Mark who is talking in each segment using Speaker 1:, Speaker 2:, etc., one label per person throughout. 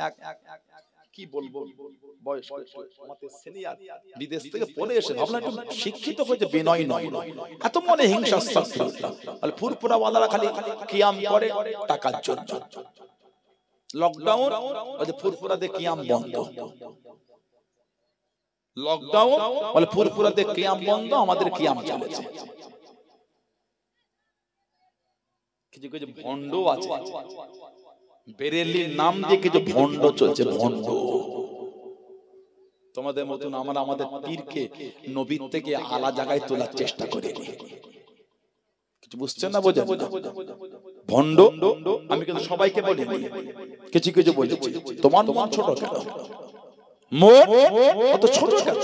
Speaker 1: এক কি বলবো বয়স আমাদের সিনিয়র বিদেশ থেকে পড়ে এসে ভাবলাম একটু শিক্ষিত হয়েছে, বিনয় নয়, এত মনে হিংসা। আস্তাগফিরুল্লাহ। আর ফুরফুরা ওয়ালারা খালি কিয়াম করে টাকার জন্য। লকডাউন ওই ফুরফুরাদের কিয়াম বন্ধ, লকডাউন বলে ফুরফুরাদের কিয়াম বন্ধ, আমাদের কিয়াম চলেছে। কিছু কিছু ভণ্ড আছে, বেরেলির নাম দিয়ে কিছু ভণ্ড চলছে, ভণ্ড। তোমাদের মতন আমরা আমাদের পীরকে নবীর থেকে আলা জায়গায় তোলার চেষ্টা করিনি। কিছু বুঝছেন না, বোঝেন ভণ্ড। আমি কিন্তু সবাইকে বলি, কিছু কিছু বলেছি তোমার মন ছোট কেন, মন অত ছোট কেন?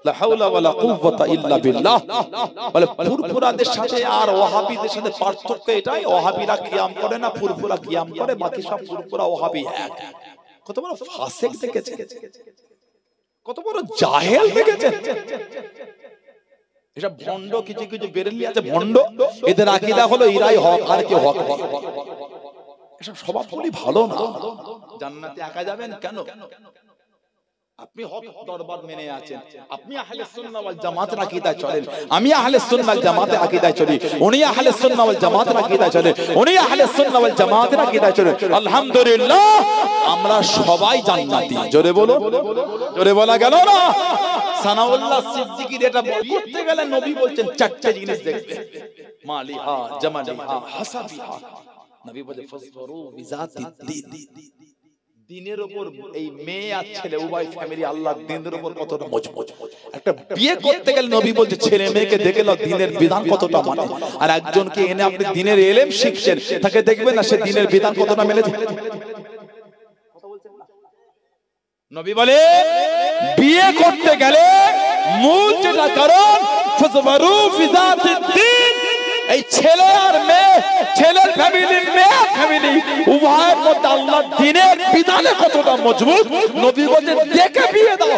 Speaker 1: লা হাওলা ওয়ালা কুওয়াতা ইল্লা বিল্লাহ। বলে ফুরফুরাদের সাথে আর ওয়াহাবিদের সাথে পার্থক্য এটাই, ওয়াহাবিরা কিয়াম করে না, ফুরফুরা কিয়াম করে, বাকি সব ফুরফুরা ওয়াহাবি এক। কত বড় ফাসিক দেখেছে, কত বড় জাহেল দেখেছে। এসব ভণ্ড কিছু কিছু বেরেলি আছে ভণ্ড, এদের আকীদা হলো ইরাই হক আর কেউ হক নেই। এসব স্বভাবগুলি ভালো না। জান্নাতে একা যাবেন কেন? আপনি হক দরবার মেনে আছেন, আপনি আহলে সুন্নাহ ওয়াল জামাতের আকীদায় চলেন, আমি আহলে সুন্নাহ ওয়াল জামাতের আকীদায় চলি, উনি আহলে সুন্নাহ ওয়াল জামাতের আকীদায় চলেন, উনি আহলে সুন্নাহ ওয়াল জামাতের আকীদায় চলেন। আলহামদুলিল্লাহ আমরা সবাই জান্নাতি। জোরে বলো, জোরে বলা গেল না? সানাউল্লাহ সিদ্দিকীর এটা করতে গেলে নবী বলছেন চারটি জিনিস দেখবে, মালিহা জামালিহা হাসাবিহা। নবী বলে ফাসবরু বিজাতিদ দ্বীন। দিনের উপর এই মেয়ে আর ছেলে উভয় ফ্যামিলি আল্লাহ দিনের উপর কতটা মজবুত। একটা বিয়ে করতে গেলে নবী বলছে ছেলে মেয়েকে দেখে নাও দিনের বিধান কতটা মানে। আর একজনকে এনে আপনি দিনের ইলম শিখছেন, তাকে দেখবেন না সে দিনের বিধান কতটা মেনেছে। নবী বলে বিয়ে করতে গেলে মূল যেটা কারণ ফাসবারু বিজাতিদ দ্বীন। এই ছেলে আর মেয়ে, ছেলের ফ্যামিলি মেয়ে ফ্যামিলি উভয়ের মধ্যে আল্লাহর দ্বীনের বিধানে কতটা মজবুত, নবী বলেন দেখে বিয়ে দাও।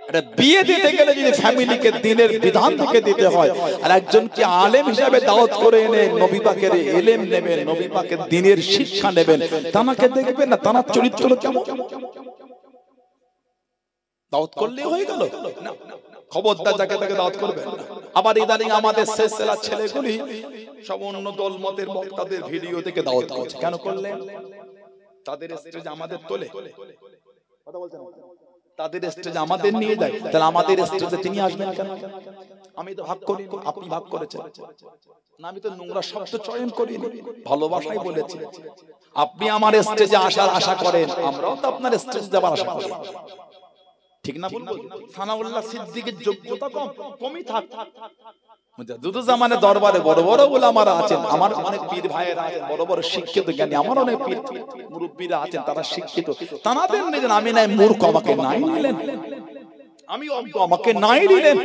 Speaker 1: আরে বিয়ে দিতে গেলে যদি ফ্যামিলিকে দ্বীনের বিধান থেকে দিতে হয়, আর একজনকে আলেম হিসেবে দাওয়াত করে এনে নবী পাকের ইলম নেবেন, নবী পাকের দ্বীনের শিক্ষা নেবেন, তাকে দেখবেন না তার চরিত্র কেমন। দাওয়াত করলে হয়ে গেল না, খবরদার যাকে তাকে দাওয়াত করবেন না। আবার ইদানিং আমাদের সিলসিলা ছেলেগুলি সব অন্য দল মতের বক্তাদের ভিডিও থেকে দাওয়াত করছে। কেন করলেন? তাদের স্টেজে আমাদের তোলে, কথা বলছেন, তাদের স্টেজে আমাদের নিয়ে যায়, তাহলে আমাদের স্টেজে তিনি আসবেন কেন? আমি তো ভাগ করি, আপনি ভাগ করেছেন না, আমি তো নোংরা শব্দ চয়ন করিনি, ভালোবাসাই বলেছি। আপনি আমার স্টেজে আসার আশা করেন, আমরাও তো আপনার স্টেজে যাবার আশা করি, ঠিক না বলবো? সানাউল্লাহ সিদ্দিকের যোগ্যতা কমই থাক, মুজাদ্দিদ জামানের দরবারে বড় বড় উলামারা আছেন, আমার অনেক পীর ভাইয়েরা আছেন বড় বড় শিক্ষিত জ্ঞানী, আমার অনেক পীর মুরব্বিরা আছেন তারা শিক্ষিত, তানাদের নিলেন, আমি নাই মূর্খ আমাকে নাই নিলেন, আমি অজ্ঞ আমাকে নাই নিলেন,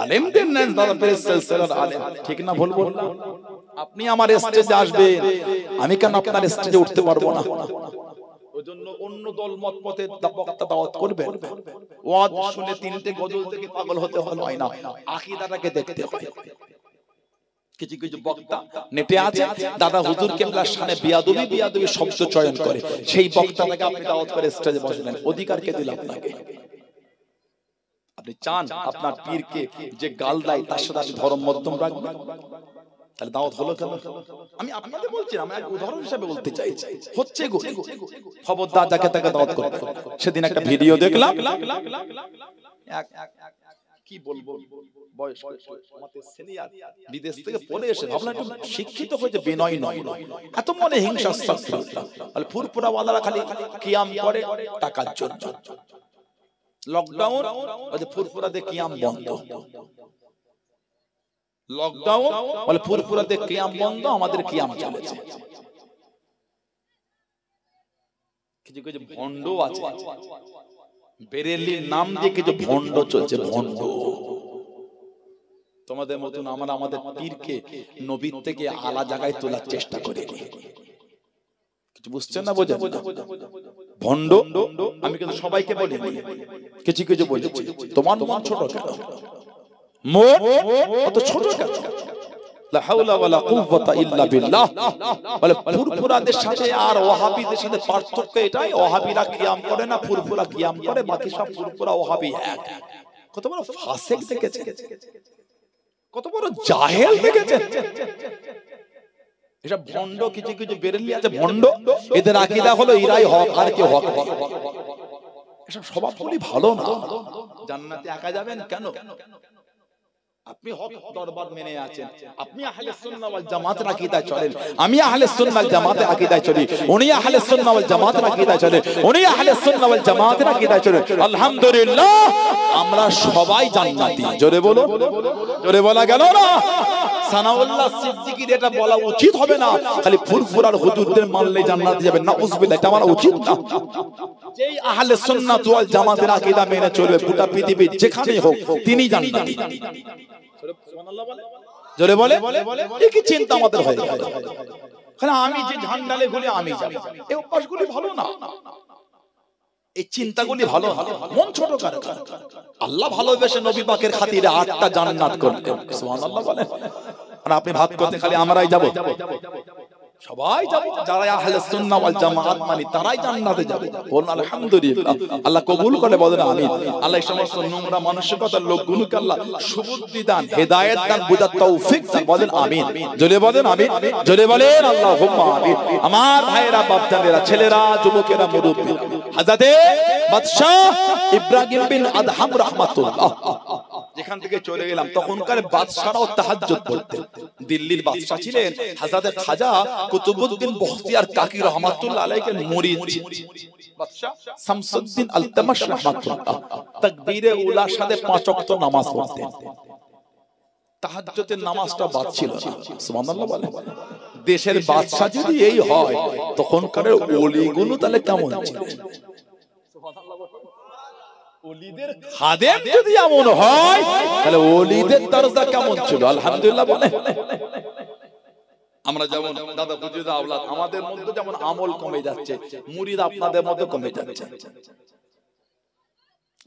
Speaker 1: আলেমদের নেন তারা সিলসিলার আলেম, ঠিক না ভুল বললাম? আপনি আমার স্টেজে আসবেন, আমি কেন আপনার স্টেজে উঠতে পারবো না? ওইজন্য অন্য দল মত পথে বক্তা দাওয়াত করবেন, ওয়াজ শুনে তিনটে গজল থেকে পাগল হতে হয় না, আকীদাটাকে দেখতে হয়। কিছু কিছু বক্তা নেটে আছে, দাদা হুজুর কেবলার শানে বিয়াদবি বিয়াদবি শব্দ চয়ন করে, সেই বক্তাটাকে আপনি দাওয়াত করে স্টেজে বসলেন, অধিকার কে দিল আপনাকে? আপনি চান আপনার পীরকে যে গাল দেয় তার সাথে আপনি ধর্ম মধ্যম রাখবেন, তাহলে দাওয়াত হলো কেন? আমি আপনাদের বলছি, আমি এক উদাহরণ হিসেবে বলতে চাইছি, হচ্ছে গো। খবরদার যাকে তাকে দাওয়াত করতে। সেদিন একটা ভিডিও দেখলাম, কি বলবো বয়স আমাদের সিনিয়র বিদেশ থেকে পড়ে এসে ভাবলাম একটু শিক্ষিত হয়েছে, বিনয় নয়, এত মনে হিংসা। আস্তাগফিরুল্লাহ। বলে ফুরফুরা ওয়ালারা খালি কিয়াম করে টাকার জন্য। লকডাউন ওই ফুরফুরাদের কিয়াম বন্ধ, লকডাউন বলে ফুরফুরাদের কিয়াম বন্ধ, আমাদের কিয়াম চলেছে। কিছু কিছু ভণ্ড আছে, বেরেলির নাম দিয়ে কিছু ভণ্ড চলছে, ভণ্ড। তোমাদের মতন আমরা আমাদের পীরকে নবীর থেকে আলা জায়গায় তোলার চেষ্টা করিনি। কিছু বুঝছেন না, বোঝেন ভণ্ড। আমি কিন্তু সবাইকে বলি, কিছু কিছু বলেছি তোমার মন ছোট কেন, মন অত ছোট কেন? লা হাওলা ওয়ালা কুওয়াতা ইল্লা বিল্লাহ। বলে ফুরফুরাদের সাথে আর ওয়াহাবিদের সাথে পার্থক্য এটাই, ওয়াহাবিরা কিয়াম করে না, ফুরফুরা কিয়াম করে, বাকি সব ফুরফুরা ওয়াহাবি এক। কত বড় ফাসিক দেখেছে, কত বড় জাহেল দেখেছে। এসব ভণ্ড কিছু কিছু বেরেলি আছে ভণ্ড, এদের আকীদা হলো ইরাই হক আর কি হক। এসব স্বভাবগুলি ভালো না। জান্নাতে একা যাবেন কেন? আপনি হক দরবার মেনে আছেন, আপনি আহলে সুন্নাহ ওয়াল জামাতের আকীদায় চলেন, আমি আহলে সুন্নাহ ওয়াল জামাতের আকীদায় চলি, উনি আহলে সুন্নাহ ওয়াল জামাতের আকীদায় চলেন, উনি আহলে সুন্নাহ ওয়াল জামাতের আকীদায় চলেন। আলহামদুলিল্লাহ আমরা সবাই জান্নাতি। জোরে বলো, জোরে বলা গেল না? সানাউল্লাহ সিদ্দিকীর এটা বলা উচিত হবে না, খালি ফুরফুরার হুজুরদের মানলে জান্নাতে যাবেন, নাউজুবিল্লাহ, এটা বলা উচিত না। যেই আহলে সুন্নাত ওয়াল জামাতের আকীদা মেনে চলবে গোটা পৃথিবী যেখানেই হোক তিনি জান্নাতি। সুবহানাল্লাহ বলে, জোরে বলে, এই কি চিন্তা আমাদের হয়? খালি আমি যে ঝান্ডালে ঘুরে আমি যাব, এই অভ্যাসগুলি ভালো না, এই চিন্তাগুলি ভালো না, মন ছোট করে। আল্লাহ ভালোবেসে নবী পাকের খাতিরে 8টা জান্নাত করতেন। সুবহানাল্লাহ বলে। আর আপনি ভাত করতে খালি আমরাই যাব? সবাই যাব, যারা আহলে সুন্নাহ ওয়াল জামাত মানি তারাই জান্নাতে যাবে। বলুন আলহামদুলিল্লাহ। আল্লাহ কবুল করে বলেন আমিন। আল্লাহ এই সমস্ত নোংরা মানসিকতার লোকগুলোকে আল্লাহ সুবুদ্ধি দান, হেদায়েত দান, বুঝার তৌফিক দান। বলেন আমিন, জোরে বলেন আমিন, জোরে বলেন আল্লাহুম্মা আমিন। আমার ভাইয়েরা, বাপজানেরা, ছেলেরা, যুবকেরা, মুরব্বিরা, হযরতে বাদশাহ ইব্রাহিম বিন আদহাম রাহমাতুল্লাহ যেখান থেকে চলে গেলাম, তখনকার বাদশারাও তাহাজ্জুদ পড়তেন। দিল্লির বাদশা ছিলেন হযরত খাজা কুতুবউদ্দিন বখতিয়ার কাকি রহমাতুল্লাহ আলাইহির মুরিদ বাদশা শামসুদ্দিন আলতামাশ রাহমাতুল্লাহ। তাকবীরে উলার সাথে 5 ওয়াক্ত নামাজ পড়তেন। তাহাজ্জুদের নামাজটা বাদ ছিল না। সুবহানাল্লাহ বলেন। দেশের বাদশা যদি এই হয়, তখনকার ওলিগুলো তাহলে কেমন ছিল? সুবহানাল্লাহ। ওলিদের খাদেম যদি এমন হয়, তাহলে ওলিদের দরজা কেমন ছিল? আলহামদুলিল্লাহ বলে। আমরা যেমন দাদা হুজুর আওলাদ, আমাদের মধ্যে যেমন আমল কমে যাচ্ছে, মুরিদ আপনাদের মধ্যে কমে যাচ্ছে।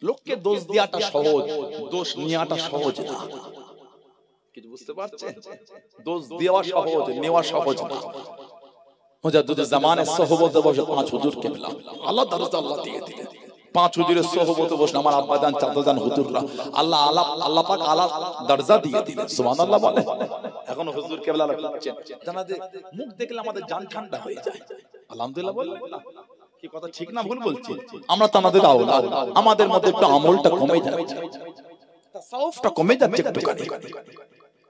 Speaker 1: লোককে দোষ দেওয়াটা সহজ, দোষ নেওয়াটা সহজ না। কিছু বুঝতে পারছেন? দোষ দেওয়া সহজ, নেওয়া সহজ না। মুজাদ্দিদ জামানের সোহবতে বসে 5 হুজুর কেবলা, আল্লাহ দরজা আল্লাহ দিয়ে দিলেন। 5 হুজুরের সোহবতে বসে আমার আব্বাজান চাচাজান হুজুররা আল্লাহ পাক আলা দরজা দিয়ে দিলেন। সুবহানাল্লাহ বলে। এখন হুজুর কেবলা লাগছেন, জানাতে মুখ দেখলে আমাদের জান ঠান্ডা হয়ে যায়। আলহামদুলিল্লাহ বলে। কি কথা ঠিক না ভুল বলছি? আমরা তো আমাদের আওলাদ, আমাদের মধ্যে একটু আমলটা কমে যাচ্ছে, তাসাউফটা কমে যাচ্ছে একটু খানি।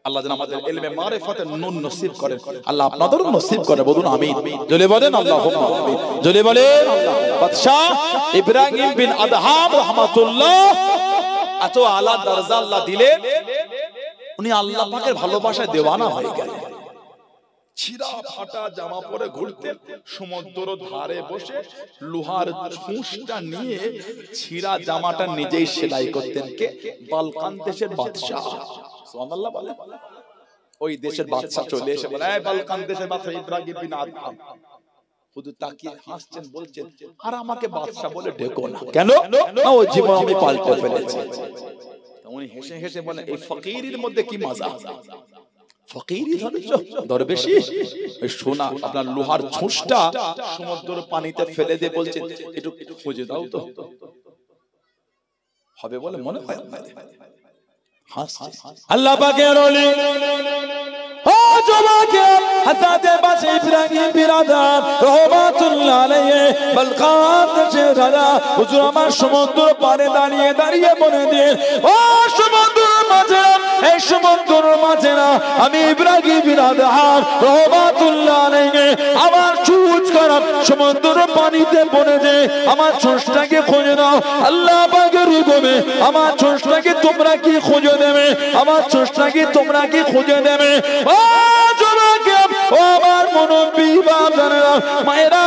Speaker 1: আল্লাহ যেন আমাদের ইলমে মারিফাতের নূর নসিব করেন, আল্লাহ আপনাদেরও নসিব করে। বলুন আমিন, জোরে বলেন আল্লাহুম্মা আমিন, জোরে বলেন। বাদশাহ ইব্রাহিম বিন আদহাম রাহমাতুল্লাহ এত আলা দরজা আল্লাহ দিলেন, উনি আল্লাহ পাকের ভালোবাসায় দেওয়ানা হয়ে গেলেন। ছিঁড়া ফাটা জামা পরে ঘুরতেন, সমুদ্র ধারে বসে লোহার ছুঁচটা নিয়ে ছিঁড়া জামাটা নিজেই সেলাই করতেন। কে? বালকান দেশের বাদশাহ। সুবহানাল্লাহ বলে। ওই দেশের বাদশা চলে এসে বলে, এই বালকান দেশের বাদশা ইব্রাহিম বিন আদহাম। হুজুর তাকিয়ে হাসছেন, বলছেন, আর আমাকে বাদশা বলে ডেকো না। কেন? না, ওই জীবন আমি পাল্টে ফেলেছি। উনি হেসে হেসে বলেন, এই ফকিরের মধ্যে কি মজা? ফকিরি ধরেছো দরবেশি? ওই সোনা আপনার লোহার ছুঁচটা সমুদ্রের পানিতে ফেলে দিয়ে বলছেন, একটু খুঁজে দাও তো, হবে বলে মনে হয় আপনাদের? আল্লাহ পাকের ওলি ও জমাকে হযরত বাদশা ইব্রাহিম বিন আদহাম রাহমাতুল্লাহ আলাইহি বালকান দেশের রাজা হুজুর আমার সমুদ্র পাড়ে দাঁড়িয়ে দাঁড়িয়ে বলে দিয়ে, ও সমুদ্রের মাঝে, এই সমুদ্রের মাঝে না আমি ইব্রাহিম বিন আদহাম রাহমাতুল্লাহ আলাইহি আমার ছুঁচ করা সমুদ্রের পানিতে পড়ে যে আমার ছুঁচটাকে খুঁজে নাও। আল্লাহ পাকের হুকুমে আমার ছুঁচটাকে তোমরা কি খুঁজে দেবে? আমার ছুঁচটাকে তোমরা কি খুঁজে দেবে? ও জমাকে, ও আমার মুরব্বি বাবারা, মায়েরা,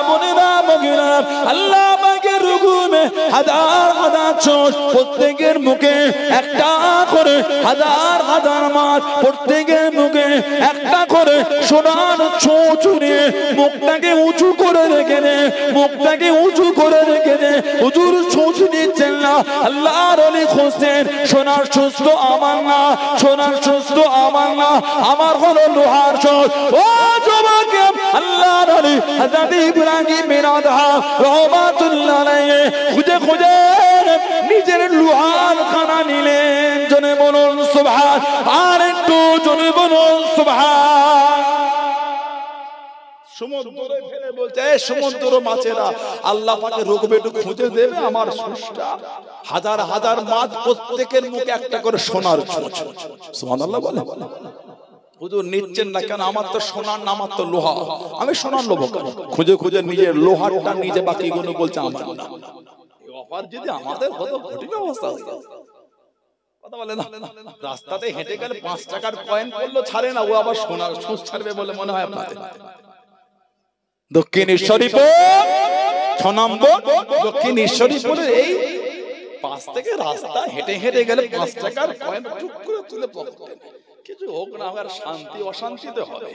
Speaker 1: বোনেরা, মগিরা, আল্লাহ পাকের হুকুমে হাজার হাজার ছুঁচ, প্রত্যেকের মুখে একটা করে, হাজার হাজার মাছ, প্রত্যেকের মুখে একটা করে সোনার ছুঁচ নিয়ে মুখটাকে উঁচু করে রেখে দে, মুখটাকে উঁচু করে রেখে দে। হুজুর ছুঁচ নিচ্ছেন না, আল্লাহর ওলি খুঁজতেন, সোনার সুস্থ আমার না, সোনার সুস্থ আমার না, আমার হলো লোহার চোখ। ও যুবক, আল্লাহর ওলি হযরত ইব্রাহিম বিন আদহাম রাহমাতুল্লাহ আলাইহি খুঁজে খুঁজে নিজের লোহার খানা নিলেন। জনে বলুন সুবহান, আর একটু জনে বলুন সুবহান। সমুদ্রে ফেলে বলছে, সমুদ্র মাছেরা আল্লাহ পাকে রোগবে একটু খুঁজে দেবে আমার সুষ্টা। হাজার হাজার মাছ, প্রত্যেকের মুখে একটা করে সোনার চোঁচ। সুবহানাল্লাহ বলে। হুজুর নিচ্ছেন না কেন? আমার তো সোনার না, আমার তো লোহা, আমি সোনার লোভ কেন? খুঁজে খুঁজে নিজের লোহারটা নিজে, বাকিগুলো বলছে আমার না। অফার যদি আমাদের হতো কঠিন অবস্থা হতো। কথা বলে না, রাস্তাতে হেঁটে গেলে 5 টাকার কয়েন পড়লো ছাড়ে না, ও আবার সোনার সুচ ছাড়বে বলে মনে হয় আপনাদের। দক্ষিণেশ্বরীপুর 6 নম্বর দক্ষিণেশ্বরীপুরের এই পাশ থেকে রাস্তা হেঁটে হেঁটে গেলে 5 টাকার কয়েন টুক করে তুলে পকেটে, কিছু হোক না হোক, শান্তি অশান্তিতে হবে।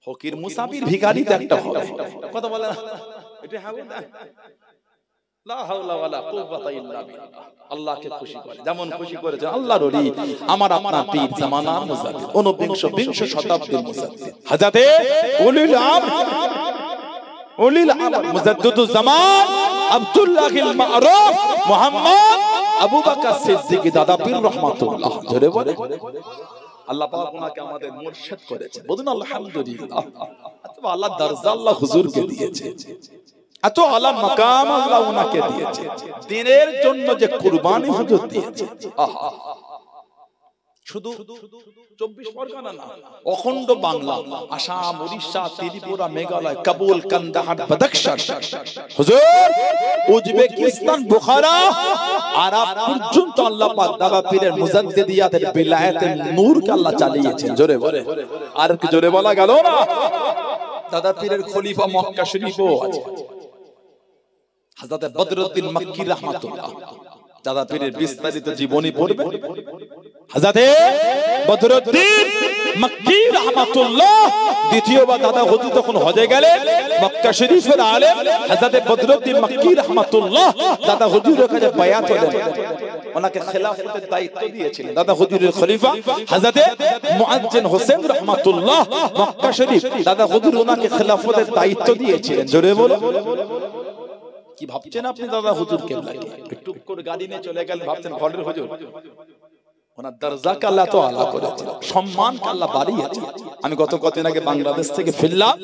Speaker 1: ফকির মুসাফির ভিখারিতে একটা হবে। কথা বলে না, এটা হবে না। লা হাওলা ওয়ালা কুওয়াতা ইল্লা বিল্লাহ। আল্লাহকে খুশি করে, যেমন খুশি করেছে আল্লাহর ওলি আমার আপনার পীর জামানার মুজাদ্দিদ, 20 শতাব্দীর মুজাদ্দিদ হযরতে উলিল আমর মুজাদ্দিদুজ জামান আব্দুল্লাহিল মারুফ মুহাম্মদ আবু বকর সিদ্দিক দাদা পীর রহমাতুল্লাহ। ধরে বলে আল্লাহ পাক ওনাকে আমাদের মুর্শিদ করেছে। বলুন আলহামদুলিল্লাহ। আল্লাহ দরজা আল্লাহ হুজুরকে দিয়েছে, এত আলা মাকাম আল্লাহ ওনাকে দিয়েছে। দিনের জন্য যে কুরবানি হুজুর দিয়েছে, আহা, শুধু 24 পরগনা না, অখণ্ড বাংলা, আসাম, উড়িষ্যা, ত্রিপুরা, মেঘালয়, কাবুল, কান্দাহার, বদখশান, হুজুর উজবেকিস্তান, বুখারা, আরব পর্যন্ত আল্লাহ পাক দাদা পীরের মুজাদ্দিদিয়াতের বিলায়াতের নূরকে আল্লাহ চালিয়েছেন। জোরে বলে, আর কি জোরে বলা গেল না? দাদা পীরের খলিফা মক্কা শরীফও আছে, হযরত বদরুদ্দিন মক্কি রাহমাতুল্লাহ। দাদা পীরের বিস্তারিত জীবনী পড়বে। হযরত বদরুদ্দিন মক্কি রাহমাতুল্লাহ দ্বিতীয়বার দাদা হুজুর যখন হজে গেলেন, মক্কা শরীফের আলেম হযরত বদরুদ্দিন মক্কি রাহমাতুল্লাহ দাদা হুজুরের কাছে বায়াত হলেন, ওনাকে খেলাফতের দায়িত্ব দিয়েছিলেন। দাদা হুজুরের খলিফা হযরত মুআজ্জিন হোসেন রাহমাতুল্লাহ মক্কা শরীফ, দাদা হুজুর ওনাকে খেলাফতের দায়িত্ব দিয়েছিলেন। জোরে বলো, কি ভাবছেন আপনি দাদা হুজুর কেবলাকে? একটু করে গাড়ি নিয়ে চলে গেলেন, ভাবছেন ঘরের হুজুর। ওনার দরজাকে আল্লাহ তো আলা করেছে, সম্মানকে আল্লাহ বাড়িয়েছে। আমি গত কদিন আগে বাংলাদেশ থেকে ফিরলাম,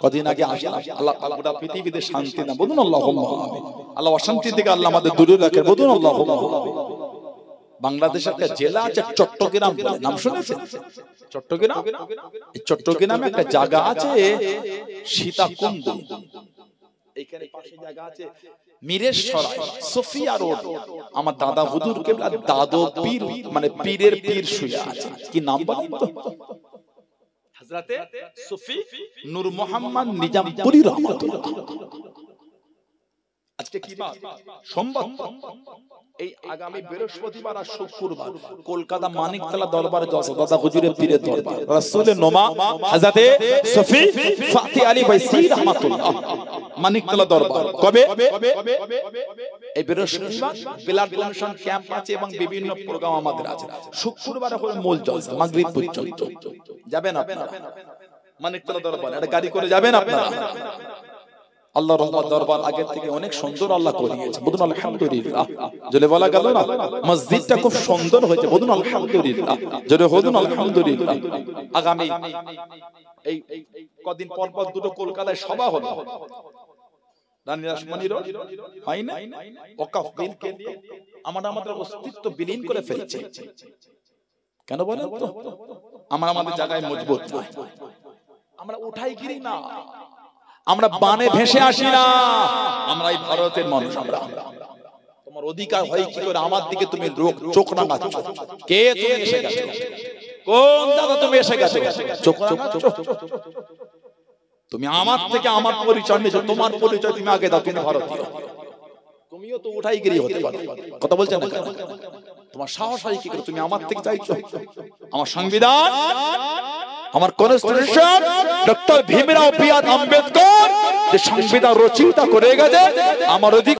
Speaker 1: কদিন আগে আসলাম। আল্লাহ পাক গোটা পৃথিবীতে শান্তি দান, বলুন আল্লাহুম্মা আমিন। আল্লাহ অশান্তি থেকে আল্লাহ আমাদের দূরে রাখে, বলুন আল্লাহুম্মা আমিন। বাংলাদেশের একটা জেলা আছে চট্টগ্রাম বলে, নাম শুনেছেন? চট্টগ্রাম, চট্টগ্রামে একটা জায়গা আছে সীতাকুণ্ড, এইখানে পাশে জায়গা আছে মিরেশরাই, সোফিয়া রোড। আমার দাদা হুজুর কেবলা দাদো পীর, মানে পীরের পীর শুয়ে আছে। কি নাম বলেন তো? হযরতে সুফি নূর মোহাম্মদ নিজামপুরী রাহমাতুল্লাহ। আজকে কি বার? সোমবার। এই আগামী বৃহস্পতিবার আর শুক্রবার কলকাতা মানিকতলা দরবারে জলসা, দাদা হুজুরের পীরের দরবার, রাসূলের নোমা হযরতে সুফি ফাতি আলী বাইসি রাহমাতুল্লাহ মানিকতলা দরবার। কবে? এই বৃহস্পতিবার ব্লাড ডোনেশন ক্যাম্প আছে এবং বিভিন্ন প্রোগ্রাম আমাদের আছে। শুক্রবার হলো মূল জলসা, মাগরিব পর্যন্ত। যাবেন আপনারা মানিকতলা দরবারে, একটা গাড়ি করে যাবেন আপনারা। আল্লাহর রহমত দরবার আগের থেকে অনেক সুন্দর আল্লাহ করিয়েছে, বলুন আলহামদুলিল্লাহ। জোরে বলা গেল না? মসজিদটা খুব সুন্দর হয়েছে, বলুন আলহামদুলিল্লাহ। জোরে বলুন আলহামদুলিল্লাহ। আগামী এই কদিন পর পর দুটো কলকাতায় সভা হলো, রানী রাসমণি রোড, হয় না? ওয়াকফ বিলকে দিয়ে আমাদের অস্তিত্ব বিলীন করে ফেলছে। কেন বলেন তো? আমাদের জায়গায় মজবুত না, আমরা উঠাই গিরি না, আমরা বানে ভেসে আসি না। আমরা এই ভারতের মানুষ, আমরা তোমার অধিকার হয় কি করে আমার দিকে তুমি চোখ রাঙাচ্ছ? কে তুমি এসে গেছো? কোন দাদা তুমি এসে গেছো? চোখ তুমি আমার থেকে আমার পরিচয় নিয়েছো, তোমার পরিচয় তুমি আগে দাও, তুমি ভারতীয়। তুমিও তো উঠাই গিরি হতে পারো। কথা বলছেন না কেন? তোমার সাহস হয় কি করে? তুমি আমার থেকে চাইছো? আমার সংবিধান, আমার কনস্টিটিউশন, ডক্টর ভীমরাও বি আর আম্বেদকর যে সংবিধান রচিত করে গেছে, আমার অধিকার